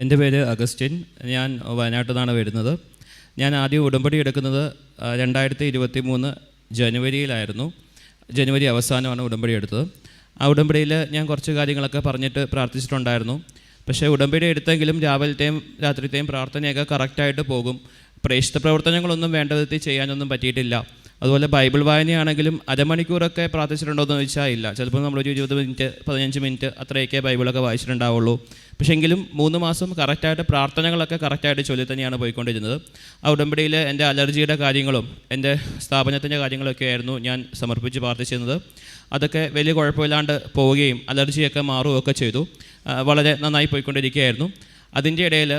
എൻ്റെ പേര് അഗസ്റ്റിൻ. ഞാൻ വയനാട്ടിൽ നിന്നാണ് വരുന്നത്. ഞാൻ ആദ്യം ഉടമ്പടി എടുക്കുന്നത് 2023 ജനുവരിയിലായിരുന്നു. ജനുവരി അവസാനമാണ് ഉടമ്പടി എടുത്തത്. ആ ഉടമ്പടിയിൽ ഞാൻ കുറച്ച് കാര്യങ്ങളൊക്കെ പറഞ്ഞിട്ട് പ്രാർത്ഥിച്ചിട്ടുണ്ടായിരുന്നു. പക്ഷേ ഉടമ്പടി എടുത്തെങ്കിലും രാവിലത്തെയും രാത്രിത്തെയും പ്രാർത്ഥനയൊക്കെ കറക്റ്റായിട്ട് പോകും. പ്രേക്ഷിത പ്രവർത്തനങ്ങളൊന്നും വേണ്ട വിധത്തിൽ ചെയ്യാനൊന്നും പറ്റിയിട്ടില്ല. അതുപോലെ ബൈബിൾ വായനയാണെങ്കിലും അരമണിക്കൂറൊക്കെ പ്രാർത്ഥിച്ചിട്ടുണ്ടോ എന്ന് ചോദിച്ചാൽ ഇല്ല. ചിലപ്പോൾ നമ്മളൊരു 20 മിനിറ്റ് 15 മിനിറ്റ് അത്രയൊക്കെ ബൈബിളൊക്കെ വായിച്ചിട്ടുണ്ടാവുള്ളൂ. പക്ഷേ എങ്കിലും 3 മാസം കറക്റ്റായിട്ട് പ്രാർത്ഥനകളൊക്കെ കറക്റ്റായിട്ട് ചൊല്ലി തന്നെയാണ് പോയിക്കൊണ്ടിരുന്നത്. ആ ഉടമ്പടിയിൽ എൻ്റെ അലർജിയുടെ കാര്യങ്ങളും എൻ്റെ സ്ഥാപനത്തിൻ്റെ കാര്യങ്ങളൊക്കെ ആയിരുന്നു ഞാൻ സമർപ്പിച്ച് പ്രാർത്ഥിച്ചിരുന്നത്. അതൊക്കെ വലിയ കുഴപ്പമില്ലാണ്ട് പോവുകയും അലർജിയൊക്കെ മാറുകയൊക്കെ ചെയ്തു. വളരെ നന്നായി പോയിക്കൊണ്ടിരിക്കുകയായിരുന്നു. അതിൻ്റെ ഇടയിൽ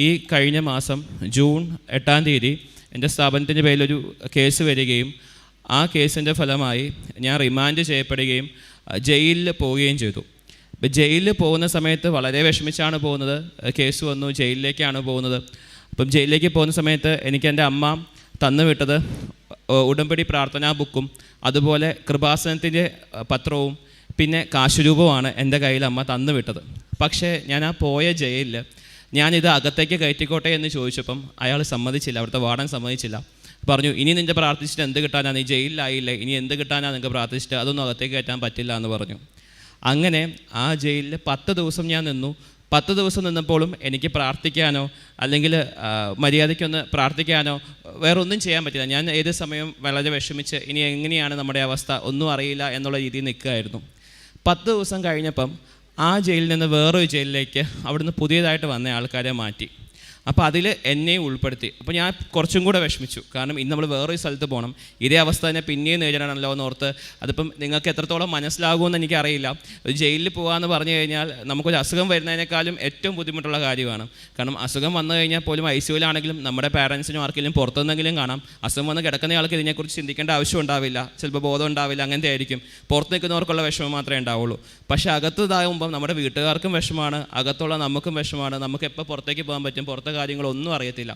ഈ കഴിഞ്ഞ മാസം ജൂൺ 8-ാം തീയതി എൻ്റെ സ്ഥാപനത്തിൻ്റെ പേരിലൊരു കേസ് വരികയും ആ കേസിൻ്റെ ഫലമായി ഞാൻ റിമാൻഡ് ചെയ്യപ്പെടുകയും ജയിലിൽ പോവുകയും ചെയ്തു. ഇപ്പം ജയിലിൽ പോകുന്ന സമയത്ത് വളരെ വിഷമിച്ചാണ് പോകുന്നത്. കേസ് വന്നു, ജയിലിലേക്കാണ് പോകുന്നത്. അപ്പം ജയിലിലേക്ക് പോകുന്ന സമയത്ത് എനിക്ക് എൻ്റെ അമ്മ തന്നു വിട്ടത് ഉടമ്പടി പ്രാർത്ഥനാ ബുക്കും അതുപോലെ കൃപാസനത്തിൻ്റെ പത്രവും പിന്നെ കാശുരൂപമാണ് എൻ്റെ കയ്യിൽ അമ്മ തന്നു വിട്ടത്. പക്ഷേ ഞാൻ ആ പോയ ജയിലിൽ ഞാനിത് അകത്തേക്ക് കയറ്റിക്കോട്ടെ എന്ന് ചോദിച്ചപ്പം അയാൾ സമ്മതിച്ചില്ല. അവിടുത്തെ വാർഡൻ സമ്മതിച്ചില്ല. പറഞ്ഞു, ഇനി നിൻ്റെ പ്രാർത്ഥിച്ചിട്ട് എന്ത് കിട്ടാനാണ്, നീ ജയിലിലായില്ലേ, ഇനി എന്ത് കിട്ടാനാണ് നിങ്ങൾക്ക് പ്രാർത്ഥിച്ചിട്ട്, അതൊന്നും അകത്തേക്ക് കയറ്റാൻ പറ്റില്ല എന്ന് പറഞ്ഞു. അങ്ങനെ ആ ജയിലിൽ 10 ദിവസം ഞാൻ നിന്നു. 10 ദിവസം നിന്നപ്പോഴും എനിക്ക് പ്രാർത്ഥിക്കാനോ അല്ലെങ്കിൽ മര്യാദയ്ക്കൊന്ന് പ്രാർത്ഥിക്കാനോ വേറെ ഒന്നും ചെയ്യാൻ പറ്റില്ല. ഞാൻ ഏത് സമയം വളരെ വിഷമിച്ച് ഇനി എങ്ങനെയാണ് നമ്മുടെ അവസ്ഥ ഒന്നും അറിയില്ല എന്നുള്ള രീതിയിൽ നിൽക്കുകയായിരുന്നു. 10 ദിവസം കഴിഞ്ഞപ്പം ആ ജയിലിൽ നിന്ന് വേറൊരു ജയിലിലേക്ക് അവിടുന്ന് പുതിയതായിട്ട് വന്ന ആൾക്കാരെ മാറ്റി. അപ്പോൾ അതിൽ എന്നെയും ഉൾപ്പെടുത്തി. അപ്പോൾ ഞാൻ കുറച്ചും കൂടെ വിഷമിച്ചു. കാരണം ഇന്ന് നമ്മൾ വേറൊരു സ്ഥലത്ത് പോകണം, ഇതേ അവസ്ഥ തന്നെ പിന്നെയും നേരിടണമല്ലോ എന്നോർത്ത്. അതിപ്പം നിങ്ങൾക്ക് എത്രത്തോളം മനസ്സിലാകുമെന്ന് എനിക്കറിയില്ല. ഒരു ജയിലിൽ പോകാമെന്ന് പറഞ്ഞു കഴിഞ്ഞാൽ നമുക്കൊരു അസുഖം വരുന്നതിനേക്കാളും ഏറ്റവും ബുദ്ധിമുട്ടുള്ള കാര്യമാണ്. കാരണം അസുഖം വന്നു കഴിഞ്ഞാൽ പോലും ICUവിലാണെങ്കിലും നമ്മുടെ പാരൻസിനും ആർക്കെങ്കിലും പുറത്തുനിന്നെങ്കിലും കാണാം. അസുഖം വന്ന് കിടക്കുന്ന ആൾക്ക് ഇതിനെക്കുറിച്ച് ചിന്തിക്കേണ്ട ആവശ്യം ഉണ്ടാവില്ല, ചിലപ്പോൾ ബോധം ഉണ്ടാവില്ല, അങ്ങനത്തെ ആയിരിക്കും. പുറത്ത് നിൽക്കുന്നവർക്കുള്ള വിഷമം മാത്രമേ ഉണ്ടാവുള്ളൂ. പക്ഷേ അകത്തതാകുമ്പം നമ്മുടെ വീട്ടുകാർക്കും വിഷമമാണ്, അകത്തുള്ള നമുക്കും വിഷമമാണ്. നമുക്ക് എപ്പോൾ പുറത്തേക്ക് പോകാൻ പറ്റും, പുറത്തെ കാര്യങ്ങളൊന്നും അറിയത്തില്ല.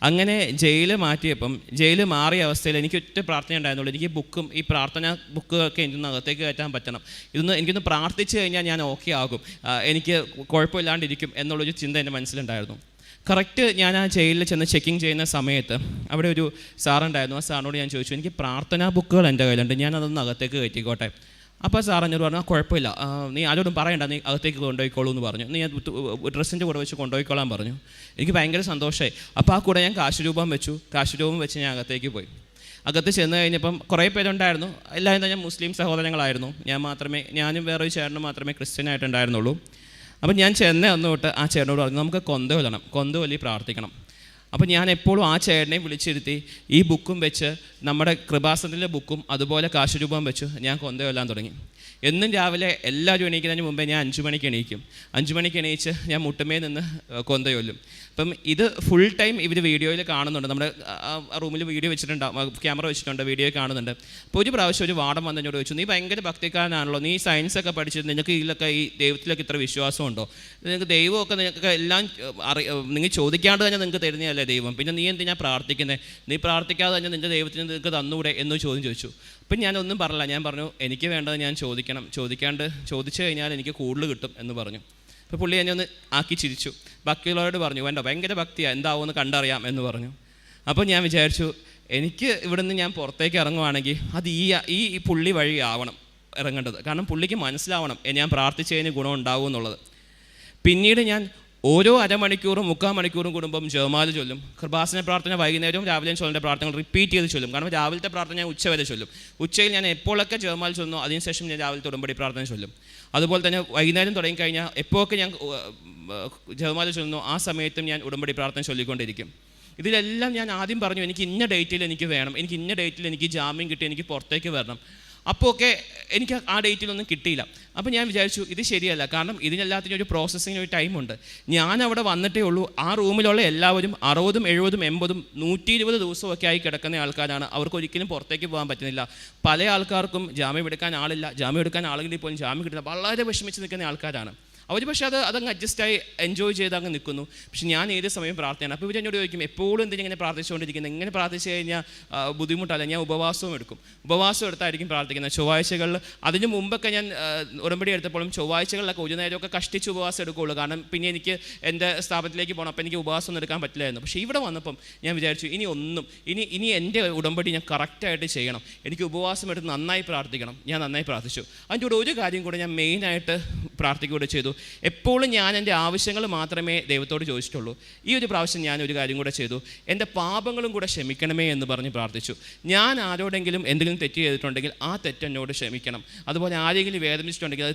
അങ്ങനെ ജയിൽ മാറ്റിയപ്പം ജയിൽ മാറിയ അവസ്ഥയിൽ എനിക്ക് ഒറ്റ പ്രാർത്ഥന ഉണ്ടായിരുന്നുള്ളൂ. എനിക്ക് ബുക്കും ഈ പ്രാർത്ഥന ബുക്കൊക്കെ എനിക്കൊന്ന് അകത്തേക്ക് കയറ്റാൻ പറ്റണം. എനിക്കൊന്ന് പ്രാർത്ഥിച്ചു കഴിഞ്ഞാൽ ഞാൻ ഓക്കെ ആകും, എനിക്ക് കുഴപ്പമില്ലാണ്ടിരിക്കും എന്നുള്ളൊരു ചിന്ത എൻ്റെ മനസ്സിലുണ്ടായിരുന്നു. കറക്റ്റ് ഞാൻ ആ ജയിലിൽ ചെന്ന് ചെക്കിങ് ചെയ്യുന്ന സമയത്ത് അവിടെ ഒരു സാറുണ്ടായിരുന്നു. ആ സാറിനോട് ഞാൻ ചോദിച്ചു, എനിക്ക് പ്രാർത്ഥനാ ബുക്കുകൾ എൻ്റെ കയ്യിലുണ്ട്, ഞാൻ അതൊന്ന് അകത്തേക്ക് കയറ്റിക്കോട്ടെ. അപ്പോൾ സാർ എന്നോട് പറഞ്ഞു, കുഴപ്പമില്ല, നീ ആരോടും പറയണ്ട, നീ അകത്തേക്ക് കൊണ്ടുപോയിക്കോളൂ എന്ന് പറഞ്ഞു. നീ ഡ്രസ്സിൻ്റെ കൂടെ വെച്ച് കൊണ്ടുപോയിക്കോളാൻ പറഞ്ഞു. എനിക്ക് ഭയങ്കര സന്തോഷമായി. അപ്പോൾ ആ കൂടെ ഞാൻ കാശുരൂപം വെച്ചു. കാശുരൂപം വെച്ച് ഞാൻ അകത്തേക്ക് പോയി. അകത്ത് ചെന്ന് കഴിഞ്ഞപ്പം കുറേ പേരുണ്ടായിരുന്നു. എല്ലാവരും തന്നെ മുസ്ലിം സഹോദരങ്ങളായിരുന്നു. ഞാനും വേറൊരു ചേട്ടനും മാത്രമേ ക്രിസ്ത്യനായിട്ടുണ്ടായിരുന്നുള്ളൂ. അപ്പം ഞാൻ ചെന്നൈ ഒന്ന് തൊട്ട് ആ ചേട്ടനോട് പറഞ്ഞു, നമുക്ക് കൊന്തവല്ലി പ്രാർത്ഥിക്കണം. അപ്പോൾ ഞാൻ എപ്പോഴും ആ ചേട്ടനെ വിളിച്ചിരുത്തി ഈ ബുക്കും വെച്ച് നമ്മുടെ കൃപാസനത്തിലെ ബുക്കും അതുപോലെ കാശുരൂപം വെച്ച് ഞാൻ കൊന്തയൊല്ലാൻ തുടങ്ങി. എന്നും രാവിലെ എല്ലാവരും എണീക്കുന്നതിന് മുമ്പേ ഞാൻ 5 മണിക്ക് എണീക്കും. 5 മണിക്ക് എണീച്ച് ഞാൻ മുട്ടുമേ നിന്ന് കൊന്തയൊല്ലും. അപ്പം ഇത് ഫുൾ ടൈം ഇവർ വീഡിയോയിൽ കാണുന്നുണ്ട്. നമ്മുടെ റൂമിൽ വീഡിയോ വെച്ചിട്ടുണ്ട്, ക്യാമറ വെച്ചിട്ടുണ്ട്, വീഡിയോ കാണുന്നുണ്ട്. അപ്പോൾ ഒരു പ്രാവശ്യം ഒരു വാർഡൻ വന്ന് എന്നോട് ചോദിച്ചു, നീ ഭയങ്കര ഭക്തിക്കാരനാണല്ലോ, നീ സയൻസൊക്കെ പഠിച്ചിട്ട് നിനക്ക് ഇതിലൊക്കെ ഈ ദൈവത്തിലൊക്കെ ഇത്ര വിശ്വാസമുണ്ടോ? നിങ്ങൾക്ക് ദൈവമൊക്കെ നിങ്ങൾക്ക് എല്ലാം നിങ്ങൾ ചോദിക്കാണ്ട് തന്നെ നിങ്ങൾക്ക് തരുന്നതല്ലേ ദൈവം, പിന്നെ നീ എന്തിനാ പ്രാർത്ഥിക്കുന്നത്? നീ പ്രാർത്ഥിക്കാതെ തന്നെ നിൻ്റെ ദൈവത്തിന് നിങ്ങൾക്ക് തന്നൂടെ എന്നൊരു ചോദ്യം ചോദിച്ചു. അപ്പം ഞാനൊന്നും പറഞ്ഞില്ല. ഞാൻ പറഞ്ഞു, എനിക്ക് വേണ്ടത് ഞാൻ ചോദിച്ചു കഴിഞ്ഞാൽ എനിക്ക് കൂടുതൽ കിട്ടും എന്ന് പറഞ്ഞു. അപ്പോൾ പുള്ളി എന്നെ ഒന്ന് ആക്കി ചിരിച്ചു. ബാക്കിയുള്ളവരോട് പറഞ്ഞു, വേണ്ട, ഭയങ്കര ഭക്തിയാണ്, എന്താവുമെന്ന് കണ്ടറിയാം എന്ന് പറഞ്ഞു. അപ്പോൾ ഞാൻ വിചാരിച്ചു, എനിക്ക് ഇവിടുന്ന് ഞാൻ പുറത്തേക്ക് ഇറങ്ങുവാണെങ്കിൽ അത് ഈ പുള്ളി വഴി ആവണം ഇറങ്ങേണ്ടത്. കാരണം പുള്ളിക്ക് മനസ്സിലാവണം ഞാൻ പ്രാർത്ഥിച്ചതിന് ഗുണം ഉണ്ടാവും എന്നുള്ളത്. പിന്നീട് ഞാൻ ഓരോ അരമണിക്കൂറും 3/4 മണിക്കൂറും കൂടുമ്പം ജപമാല ചൊല്ലും. കൃപാസന പ്രാർത്ഥന വൈകുന്നേരവും രാവിലെയും ചൊല്ലേണ്ട പ്രാർത്ഥനകൾ റിപ്പീറ്റ് ചെയ്ത് ചൊല്ലും. കാരണം രാവിലത്തെ പ്രാർത്ഥന ഞാൻ ഉച്ചവരെ ചൊല്ലും. ഉച്ചയിൽ ഞാൻ എപ്പോഴൊക്കെ ജപമാല ചൊല്ലുന്നു അതിനുശേഷം ഞാൻ രാവിലത്തെ ഉടമ്പടി പ്രാർത്ഥന ചൊല്ലും. അതുപോലെ തന്നെ വൈകുന്നേരം തുടങ്ങിക്കഴിഞ്ഞാൽ എപ്പോഴൊക്കെ ഞാൻ ജപമാല ചൊല്ലുന്നു ആ സമയത്തും ഞാൻ ഉടമ്പടി പ്രാർത്ഥന ചൊല്ലിക്കൊണ്ടിരിക്കും. ഇതിലെല്ലാം ഞാൻ ആദ്യം പറഞ്ഞു, എനിക്ക് ഇന്ന ഡേറ്റിൽ എനിക്ക് വേണം, എനിക്ക് ഇന്ന ഡേറ്റിൽ എനിക്ക് ജാമ്യം കിട്ടി, എനിക്ക് പുറത്തേക്ക് വരണം. അപ്പോൾ ഒക്കെ എനിക്ക് ആ ഡേറ്റിലൊന്നും കിട്ടിയില്ല. അപ്പോൾ ഞാൻ വിചാരിച്ചു, ഇത് ശരിയല്ല. കാരണം ഇതിനെല്ലാത്തിനും ഒരു പ്രോസസ്സിങ്ങിന് ഒരു ടൈമുണ്ട്. ഞാൻ അവിടെ വന്നിട്ടേ ഉള്ളൂ. ആ റൂമിലുള്ള എല്ലാവരും 60, 70, 80, 120 ദിവസമൊക്കെ ആയി കിടക്കുന്ന ആൾക്കാരാണ്. അവർക്ക് ഒരിക്കലും പുറത്തേക്ക് പോകാൻ പറ്റുന്നില്ല. പല ആൾക്കാർക്കും ജാമ്യം എടുക്കാൻ ആളില്ല. ജാമ്യം എടുക്കാൻ ആളുകളിൽ പോലും ജാമ്യം കിട്ടില്ല. വളരെ വിഷമിച്ച് നിൽക്കുന്ന ആൾക്കാരാണ്. അവർ പക്ഷേ അതങ്ങ് അഡ്ജസ്റ്റായി എൻജോയ് ചെയ്ത് അങ്ങ് നിൽക്കുന്നു. പക്ഷെ ഞാൻ ഏത് സമയം പ്രാർത്ഥനയാണ്. അപ്പോൾ ഇവരെന്നോട് ചോദിക്കും, എപ്പോഴും എന്തിങ്ങനെ പ്രാർത്ഥിച്ചുകൊണ്ടിരിക്കുന്നത്, എങ്ങനെ പ്രാർത്ഥിച്ചു കഴിഞ്ഞാൽ ബുദ്ധിമുട്ടല്ല. ഞാൻ ഉപവാസവും എടുക്കും, ഉപവാസം എടുത്തായിരിക്കും പ്രാർത്ഥിക്കുന്നത് ചൊവ്വാഴ്ചകളിൽ. അതിന് മുമ്പൊക്കെ ഞാൻ ഉടമ്പടി എടുത്തപ്പോഴും ചൊവ്വാഴ്ചകളിലൊക്കെ ഒരു നേരമൊക്കെ കഷ്ടിച്ച് ഉപവാസം എടുക്കുകയുള്ളൂ. കാരണം പിന്നെ എനിക്ക് എൻ്റെ സ്ഥാപനത്തിലേക്ക് പോകണം, അപ്പോൾ എനിക്ക് ഉപവാസം ഒന്നും എടുക്കാൻ പറ്റില്ലായിരുന്നു. പക്ഷേ ഇവിടെ വന്നപ്പം ഞാൻ വിചാരിച്ചു, ഇനി എൻ്റെ ഉടമ്പടി ഞാൻ കറക്റ്റായിട്ട് ചെയ്യണം, എനിക്ക് ഉപവാസം എടുത്ത് നന്നായി പ്രാർത്ഥിക്കണം. ഞാൻ നന്നായി പ്രാർത്ഥിച്ചു. അതിൻ്റെ കൂടെ ഒരു കാര്യം കൂടെ ഞാൻ മെയിനായിട്ട് പ്രാർത്ഥിക്കുകയൂടെ ചെയ്തു. എപ്പോഴും ഞാൻ എൻ്റെ ആവശ്യങ്ങൾ മാത്രമേ ദൈവത്തോട് ചോദിച്ചിട്ടുള്ളൂ. ഈ ഒരു പ്രാവശ്യം ഞാൻ ഒരു കാര്യം കൂടെ ചെയ്തു, എൻ്റെ പാപങ്ങളും കൂടെ ക്ഷമിക്കണമേ എന്ന് പറഞ്ഞ് പ്രാർത്ഥിച്ചു. ഞാൻ ആരോടെങ്കിലും എന്തെങ്കിലും തെറ്റ് ചെയ്തിട്ടുണ്ടെങ്കിൽ ആ തെറ്റ് എന്നോട് ക്ഷമിക്കണം. അതുപോലെ ആരെങ്കിലും വേദനിച്ചിട്ടുണ്ടെങ്കിൽ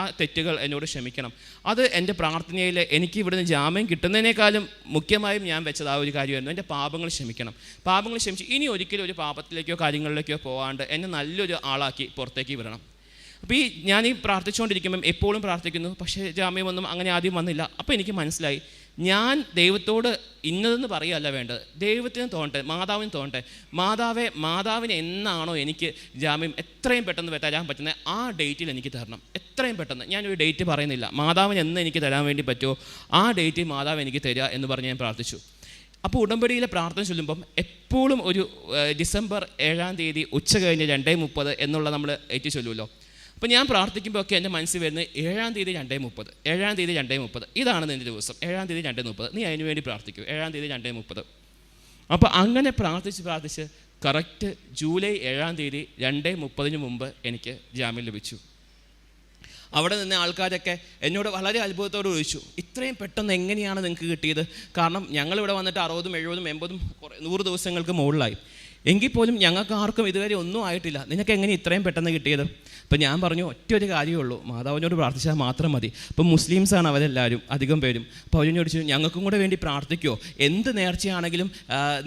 ആ തെറ്റുകൾ എന്നോട് ക്ഷമിക്കണം. അത് എൻ്റെ പ്രാർത്ഥനയിൽ എനിക്ക് ഇവിടുന്ന് ജാമ്യം കിട്ടുന്നതിനേക്കാളും മുഖ്യമായും ഞാൻ വെച്ചത് ആ ഒരു കാര്യമായിരുന്നു. എൻ്റെ പാപങ്ങൾ ക്ഷമിക്കണം. പാപങ്ങൾ ക്ഷമിച്ച് ഇനി ഒരിക്കലും ഒരു പാപത്തിലേക്കോ കാര്യങ്ങളിലേക്കോ പോകാണ്ട് എന്നെ നല്ലൊരു ആളാക്കി പുറത്തേക്ക് വിടണം. അപ്പോൾ ഞാൻ പ്രാർത്ഥിച്ചുകൊണ്ടിരിക്കുമ്പം എപ്പോഴും പ്രാർത്ഥിക്കുന്നു, പക്ഷേ ജാമ്യമൊന്നും അങ്ങനെ ആദ്യം വന്നില്ല. അപ്പോൾ എനിക്ക് മനസ്സിലായി, ഞാൻ ദൈവത്തോട് ഇന്നതെന്ന് പറയുകയല്ല വേണ്ടത്, ദൈവത്തിന് തോന്നട്ടെ, മാതാവിന് തോന്നട്ടെ. മാതാവിന് എന്നാണോ എനിക്ക് ജാമ്യം എത്രയും പെട്ടെന്ന് തരാൻ പറ്റുന്നത് ആ ഡേറ്റിൽ എനിക്ക് തരണം. എത്രയും പെട്ടെന്ന്, ഞാനൊരു ഡേറ്റ് പറയുന്നില്ല, മാതാവിന് എന്ന് എനിക്ക് തരാൻ വേണ്ടി പറ്റുമോ ആ ഡേറ്റിൽ മാതാവ് എനിക്ക് തരിക എന്ന് പറഞ്ഞ് ഞാൻ പ്രാർത്ഥിച്ചു. അപ്പോൾ ഉടമ്പടിയിലെ പ്രാർത്ഥന ചൊല്ലുമ്പം എപ്പോഴും ഒരു ഡിസംബർ 7-ാം തീയതി ഉച്ച കഴിഞ്ഞ് 2:30 എന്നുള്ള നമ്മൾ ഏറ്റി ചൊല്ലുമല്ലോ. അപ്പോൾ ഞാൻ പ്രാർത്ഥിക്കുമ്പോൾ ഒക്കെ എൻ്റെ മനസ്സിൽ വരുന്നത് 7-ാം തീയതി 2:30, 7-ാം തീയതി 2:30, ഇതാണ് നിൻ്റെ ദിവസം, 7-ാം തീയതി 2:30, നീ അതിന് വേണ്ടി പ്രാർത്ഥിക്കൂ, 7-ാം തീയതി 2:30. അപ്പോൾ അങ്ങനെ പ്രാർത്ഥിച്ച് കറക്റ്റ് ജൂലൈ 7-ാം തീയതി 2:30 മുമ്പ് എനിക്ക് ജാമ്യം ലഭിച്ചു. അവിടെ നിന്ന് ആൾക്കാരൊക്കെ എന്നോട് വളരെ അത്ഭുതത്തോട് ചോദിച്ചു, ഇത്രയും പെട്ടെന്ന് എങ്ങനെയാണ് നിങ്ങൾക്ക് കിട്ടിയത്? കാരണം ഞങ്ങളിവിടെ വന്നിട്ട് 60, 70, 80, 100 ദിവസങ്ങൾക്ക് മുകളിലായി. എങ്കിൽ പോലും ഞങ്ങൾക്ക് ആർക്കും ഇതുവരെ ഒന്നും ആയിട്ടില്ല. നിനക്ക് എങ്ങനെ ഇത്രയും പെട്ടെന്ന് കിട്ടിയത്? അപ്പം ഞാൻ പറഞ്ഞു, ഒറ്റ ഒരു കാര്യമേ ഉള്ളൂ, മാതാവിനോട് പ്രാർത്ഥിച്ചാൽ മാത്രം മതി. അപ്പം മുസ്ലിംസാണ് അവരെല്ലാവരും, അധികം പേരും. അപ്പോൾ അവരോട് ചോദിച്ചു, ഞങ്ങൾക്കും കൂടെ വേണ്ടി പ്രാർത്ഥിക്കുമോ? എന്ത് നേർച്ചയാണെങ്കിലും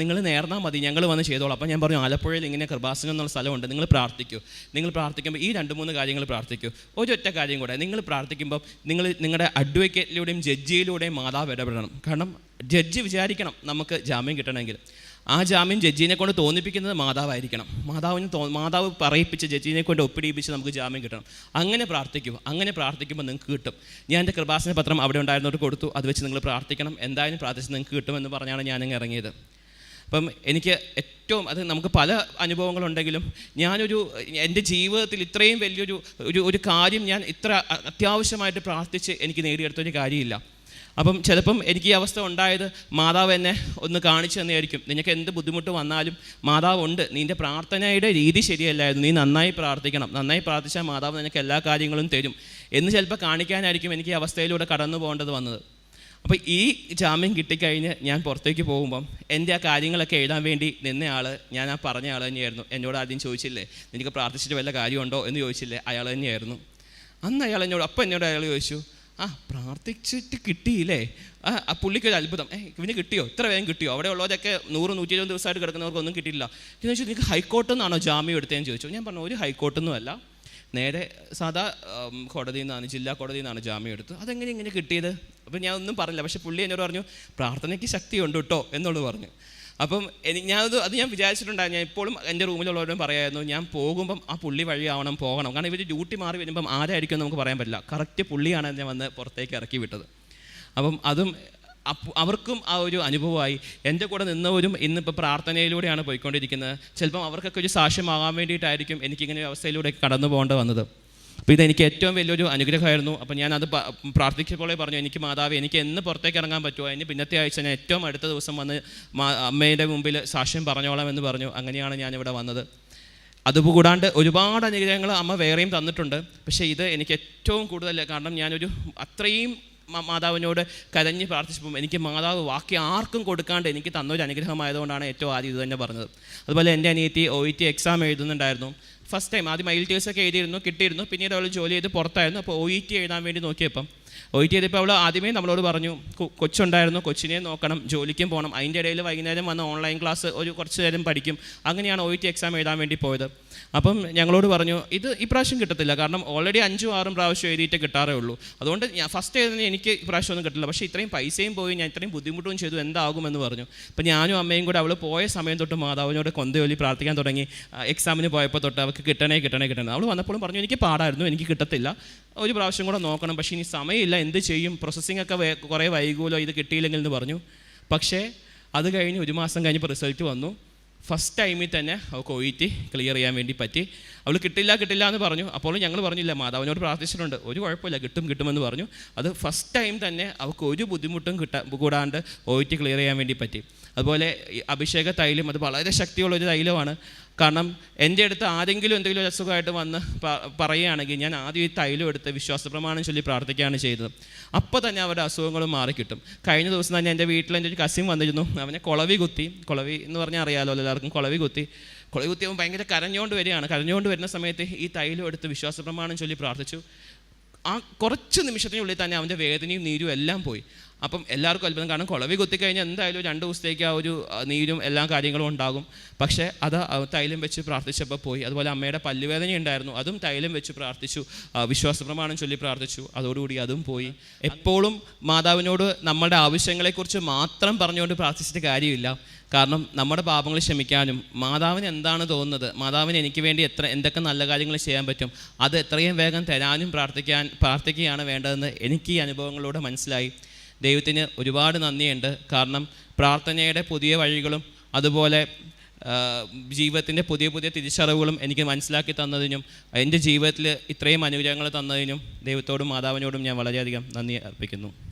നിങ്ങൾ നേർന്നാൽ മതി, ഞങ്ങൾ വന്ന് ചെയ്തോളാം. അപ്പം ഞാൻ പറഞ്ഞു, ആലപ്പുഴയിൽ ഇങ്ങനെ കൃപാസനം എന്നുള്ള സ്ഥലമുണ്ട്, നിങ്ങൾ പ്രാർത്ഥിക്കൂ. നിങ്ങൾ പ്രാർത്ഥിക്കുമ്പോൾ ഈ 2-3 കാര്യങ്ങൾ പ്രാർത്ഥിക്കൂ. ഒരൊറ്റ കാര്യം കൂടെ, നിങ്ങൾ പ്രാർത്ഥിക്കുമ്പോൾ നിങ്ങളുടെ അഡ്വക്കേറ്റിലൂടെയും ജഡ്ജിയിലൂടെയും മാതാവ് ഇടപെടണം. കാരണം ജഡ്ജി വിചാരിക്കണം നമുക്ക് ജാമ്യം കിട്ടണമെങ്കിൽ ആ ജാമ്യം ജഡ്ജിനെ കൊണ്ട് തോന്നിപ്പിക്കുന്നത് മാതാവായിരിക്കണം. മാതാവ് പറയിപ്പിച്ച് ജഡ്ജിനെ കൊണ്ട് ഒപ്പിടിപ്പിച്ച് നമുക്ക് ജാമ്യം കിട്ടണം. അങ്ങനെ പ്രാർത്ഥിക്കുമ്പോൾ നിങ്ങൾക്ക് കിട്ടും. ഞാൻ എൻ്റെ കൃപാസന പത്രം അവിടെ ഉണ്ടായിരുന്നവർക്ക് കൊടുത്തു, അത് വെച്ച് നിങ്ങൾ പ്രാർത്ഥിക്കണം, എന്തായാലും പ്രാർത്ഥിച്ച് നിങ്ങൾക്ക് കിട്ടുമെന്ന് പറഞ്ഞാണ് ഞാനിങ്ങ് ഇറങ്ങിയത്. അപ്പം എനിക്ക് ഏറ്റവും നമുക്ക് പല അനുഭവങ്ങളുണ്ടെങ്കിലും എൻ്റെ ജീവിതത്തിൽ ഇത്രയും വലിയൊരു കാര്യം ഞാൻ ഇത്ര അത്യാവശ്യമായിട്ട് പ്രാർത്ഥിച്ച് എനിക്ക് നേടിയെടുത്തൊരു കാര്യമില്ല. അപ്പം ചിലപ്പം എനിക്ക് ഈ അവസ്ഥ ഉണ്ടായത് മാതാവ് എന്നെ ഒന്ന് കാണിച്ചു തന്നെയായിരിക്കും. നിനക്ക് എന്ത് ബുദ്ധിമുട്ട് വന്നാലും മാതാവ് ഉണ്ട്, നിൻ്റെ പ്രാർത്ഥനയുടെ രീതി ശരിയല്ലായിരുന്നു, നീ നന്നായി പ്രാർത്ഥിക്കണം, നന്നായി പ്രാർത്ഥിച്ചാൽ മാതാവ് നിനക്ക് എല്ലാ കാര്യങ്ങളും തരും എന്ന് ചിലപ്പോൾ കാണിക്കാനായിരിക്കും എനിക്ക് ഈ അവസ്ഥയിലൂടെ കടന്നു പോകേണ്ടത് വന്നത്. അപ്പോൾ ഈ ജാമ്യം കിട്ടിക്കഴിഞ്ഞ് ഞാൻ പുറത്തേക്ക് പോകുമ്പം എൻ്റെ ആ കാര്യങ്ങളൊക്കെ എഴുതാൻ വേണ്ടി നിന്നയാൾ, ഞാൻ ആ പറഞ്ഞ ആൾ തന്നെയായിരുന്നു. എന്നോട് ആദ്യം ചോദിച്ചില്ലേ നിനക്ക് പ്രാർത്ഥിച്ചിട്ട് വല്ല കാര്യമുണ്ടോ എന്ന് ചോദിച്ചില്ലേ, അയാൾ തന്നെയായിരുന്നു. അന്ന് എന്നോട് അയാൾ ചോദിച്ചു, പ്രാർത്ഥിച്ചിട്ട് കിട്ടിയില്ലേ? പുള്ളിക്കൊരു അത്ഭുതം, ഇവന് കിട്ടിയോ, ഇത്ര വേഗം കിട്ടിയോ? അവിടെ ഉള്ളവരൊക്കെ 100-120 ദിവസമായിട്ട് കിടക്കുന്നവർക്കൊന്നും കിട്ടിയില്ല. എന്ന് ചോദിച്ചു, നിങ്ങൾക്ക് ഹൈക്കോർട്ടിൽ നിന്നാണോ ജാമ്യം എടുത്തതെന്ന് ചോദിച്ചു. ഞാൻ പറഞ്ഞു, ഒരു ഹൈക്കോർട്ടൊന്നും അല്ല, നേരെ സാധാ കോടതിയിൽ നിന്നാണ്, ജില്ലാ കോടതിയിൽ നിന്നാണ് ജാമ്യം എടുത്തത്. അതെങ്ങനെ ഇങ്ങനെ കിട്ടിയത്? അപ്പം ഞാൻ ഒന്നും പറഞ്ഞില്ല. പക്ഷേ പുള്ളി എന്നോട് പറഞ്ഞു, പ്രാർത്ഥനയ്ക്ക് ശക്തിയുണ്ട് കേട്ടോ എന്നുള്ളത് പറഞ്ഞു. അപ്പം ഞാൻ വിചാരിച്ചിട്ടുണ്ടായിരുന്നു, ഞാൻ ഇപ്പോഴും എൻ്റെ റൂമിലുള്ളവരും പറയായിരുന്നു, ഞാൻ പോകുമ്പം ആ പുള്ളി വഴിയാവണം പോകണം. കാരണം ഇവർ ഡ്യൂട്ടി മാറി വരുമ്പം ആരായിരിക്കും നമുക്ക് പറയാൻ പറ്റില്ല. കറക്റ്റ് പുള്ളിയാണ് എന്നെ വന്ന് പുറത്തേക്ക് ഇറക്കി വിട്ടത്. അപ്പം അതും അവർക്കും ആ ഒരു അനുഭവമായി. എൻ്റെ കൂടെ നിന്നവരും ഇന്നിപ്പോൾ പ്രാർത്ഥനയിലൂടെയാണ് പോയിക്കൊണ്ടിരിക്കുന്നത്. ചിലപ്പം അവർക്കൊക്കെ ഒരു സാക്ഷ്യമാകാൻ വേണ്ടിയിട്ടായിരിക്കും എനിക്കിങ്ങനെ ഒരു അവസ്ഥയിലൂടെ കടന്നു പോകേണ്ടി വന്നത്. അപ്പോൾ ഇതെനിക്ക് ഏറ്റവും വലിയൊരു അനുഗ്രഹമായിരുന്നു. അപ്പോൾ ഞാനത് പ്രാർത്ഥിച്ചപ്പോഴേ പറഞ്ഞു, എനിക്ക് മാതാവ് എനിക്ക് എന്ന് പുറത്തേക്ക് ഇറങ്ങാൻ പറ്റുമോ, അതിന് പിന്നത്തെ ആഴ്ച ഞാൻ ഏറ്റവും അടുത്ത ദിവസം വന്ന് അമ്മയുടെ മുമ്പിൽ സാക്ഷ്യം പറഞ്ഞോളാം എന്ന് പറഞ്ഞു. അങ്ങനെയാണ് ഞാനിവിടെ വന്നത്. അതുകൂടാണ്ട് ഒരുപാട് അനുഗ്രഹങ്ങൾ അമ്മ വേറെയും തന്നിട്ടുണ്ട്. പക്ഷേ ഇത് എനിക്ക് ഏറ്റവും കൂടുതൽ, കാരണം ഞാനൊരു അത്രയും മാതാവിനോട് കരഞ്ഞ് പ്രാർത്ഥിച്ചപ്പം എനിക്ക് മാതാവ് ബാക്കി ആർക്കും കൊടുക്കാണ്ട് എനിക്ക് തന്നൊരു അനുഗ്രഹമായതുകൊണ്ടാണ് ഏറ്റവും ആദ്യം ഇത് തന്നെ പറഞ്ഞത്. അതുപോലെ എൻ്റെ അനിയത്തി OET എക്സാം എഴുതുന്നുണ്ടായിരുന്നു. ഫസ്റ്റ് ടൈം ആദ്യം IELTS ഒക്കെ എഴുതിയിരുന്നു, കിട്ടിയിരുന്നു. പിന്നീട് അവൾ ജോലി ചെയ്ത് പുറത്തായിരുന്നു. അപ്പോൾ OET എഴുതാൻ വേണ്ടി നോക്കിയപ്പം OET ചെയ്തപ്പോൾ അവൾ ആദ്യമേ നമ്മളോട് പറഞ്ഞു, കൊച്ചുണ്ടായിരുന്നു, കൊച്ചിനെ നോക്കണം, ജോലിക്കും പോകണം, അതിൻ്റെ ഇടയിൽ വൈകുന്നേരം വന്ന് ഓൺലൈൻ ക്ലാസ് കുറച്ച് നേരം പഠിക്കും. അങ്ങനെയാണ് OET എക്സാം എഴുതാൻ വേണ്ടി പോയത്. അപ്പം ഞങ്ങളോട് പറഞ്ഞു ഇത് ഇപ്രാവശ്യം കിട്ടത്തില്ല, കാരണം ഓൾറെഡി 5ഉം 6ഉം പ്രാവശ്യം എഴുതിയിട്ട് കിട്ടാറേ ഉള്ളൂ. അതുകൊണ്ട് ഞാൻ ഫസ്റ്റ് എഴുതുന്നത് എനിക്ക് ഇപ്രാവശ്യം ഒന്നും കിട്ടില്ല, പക്ഷേ ഇത്രയും പൈസയും പോയി, ഞാൻ ഇത്രയും ബുദ്ധിമുട്ടും ചെയ്തു, എന്താകുമെന്ന് പറഞ്ഞു. അപ്പം ഞാനും അമ്മയും കൂടെ അവൾ പോയ സമയം തൊട്ട് മാതാവിനോട് കൊന്തയൊല്ലി പ്രാർത്ഥിക്കാൻ തുടങ്ങി. എക്സാമിന് പോയപ്പോൾ തൊട്ട് അവൾക്ക് കിട്ടണേ. അവൾ വന്നപ്പോഴും പറഞ്ഞു എനിക്ക് പാടായിരുന്നു, എനിക്ക് കിട്ടത്തില്ല, ഒരു പ്രാവശ്യം കൂടെ നോക്കണം, പക്ഷേ ഇനി സമയമില്ല, എന്ത് ചെയ്യും, പ്രോസസ്സിംഗ് ഒക്കെ കുറേ വൈകുമല്ലോ ഇത് കിട്ടിയില്ലെങ്കിൽ എന്ന് പറഞ്ഞു. പക്ഷേ അത് കഴിഞ്ഞ് 1 മാസം കഴിഞ്ഞപ്പോൾ റിസൾട്ട് വന്നു. ഫസ്റ്റ് ടൈമിൽ തന്നെ അവൾക്ക് OET ക്ലിയർ ചെയ്യാൻ വേണ്ടി പറ്റി. അവൾ കിട്ടില്ല എന്ന് പറഞ്ഞു. അപ്പോൾ ഞങ്ങൾ പറഞ്ഞില്ല, മാതാവിനോട് പ്രാർത്ഥിച്ചിട്ടുണ്ട്, ഒരു കുഴപ്പമില്ല, കിട്ടുമെന്ന് പറഞ്ഞു. അത് ഫസ്റ്റ് ടൈം തന്നെ അവൾക്ക് ഒരു ബുദ്ധിമുട്ടും കൂടാണ്ട് OET ക്ലിയർ ചെയ്യാൻ വേണ്ടി പറ്റി. അതുപോലെ അഭിഷേക തൈലം, അത് വളരെ ശക്തിയുള്ളൊരു തൈലമാണ്. കാരണം എൻ്റെ അടുത്ത് ആരെങ്കിലും എന്തെങ്കിലും ഒരു അസുഖമായിട്ട് വന്ന് പറയുകയാണെങ്കിൽ ഞാൻ ആദ്യം ഈ തൈലം എടുത്ത് വിശ്വാസ പ്രമാണം ചൊല്ലി പ്രാർത്ഥിക്കുകയാണ് ചെയ്തത്. അപ്പോൾ തന്നെ അവരുടെ അസുഖങ്ങളും മാറിക്കിട്ടും. കഴിഞ്ഞ ദിവസം തന്നെ എൻ്റെ വീട്ടിൽ എൻ്റെ ഒരു കസിൻ വന്നിരുന്നു. അവനെ കുളവി എന്ന് പറഞ്ഞാൽ അറിയാമല്ലോ എല്ലാവർക്കും. കുളവി കുത്തി അവൻ ഭയങ്കര കരഞ്ഞുകൊണ്ട് വരുന്ന സമയത്ത് ഈ തൈലം എടുത്ത് വിശ്വാസ പ്രമാണം ചൊല്ലി പ്രാർത്ഥിച്ചു. ആ കുറച്ച് നിമിഷത്തിനുള്ളിൽ തന്നെ അവൻ്റെ വേദനയും നീരും എല്ലാം പോയി. അപ്പം എല്ലാവർക്കും അത്ഭുതം, കാരണം കുളവി കുത്തിക്കഴിഞ്ഞാൽ എന്തായാലും 2 ദിവസത്തേക്ക് ആ ഒരു നീരും എല്ലാ കാര്യങ്ങളും ഉണ്ടാകും. പക്ഷേ അത് തൈലം വെച്ച് പ്രാർത്ഥിച്ചപ്പോൾ പോയി. അതുപോലെ അമ്മയുടെ പല്ലുവേദന ഉണ്ടായിരുന്നു, അതും തൈലം വെച്ച് പ്രാർത്ഥിച്ചു, വിശ്വാസ പ്രമാണം ചൊല്ലി പ്രാർത്ഥിച്ചു, അതോടുകൂടി അതും പോയി. എപ്പോഴും മാതാവിനോട് നമ്മുടെ ആവശ്യങ്ങളെക്കുറിച്ച് മാത്രം പറഞ്ഞുകൊണ്ട് പ്രാർത്ഥിച്ചിട്ട് കാര്യമില്ല. കാരണം നമ്മുടെ പാപങ്ങൾ ക്ഷമിക്കാനും മാതാവിന് എന്താണ് തോന്നുന്നത്, മാതാവിന് എനിക്ക് വേണ്ടി എന്തൊക്കെ നല്ല കാര്യങ്ങൾ ചെയ്യാൻ പറ്റും, അത് എത്രയും വേഗം തരാനും പ്രാർത്ഥിക്കുകയാണ് വേണ്ടതെന്ന് എനിക്ക് ഈ അനുഭവങ്ങളിലൂടെ മനസ്സിലായി. ദൈവത്തിന് ഒരുപാട് നന്ദിയുണ്ട്. കാരണം പ്രാർത്ഥനയുടെ പുതിയ വഴികളും അതുപോലെ ജീവിതത്തിൻ്റെ പുതിയ തിരിച്ചറിവുകളും എനിക്ക് മനസ്സിലാക്കി തന്നതിനും എൻ്റെ ജീവിതത്തിൽ ഇത്രയും അനുഗ്രഹങ്ങൾ തന്നതിനും ദൈവത്തോടും മാതാവിനോടും ഞാൻ വളരെയധികം നന്ദി അർപ്പിക്കുന്നു.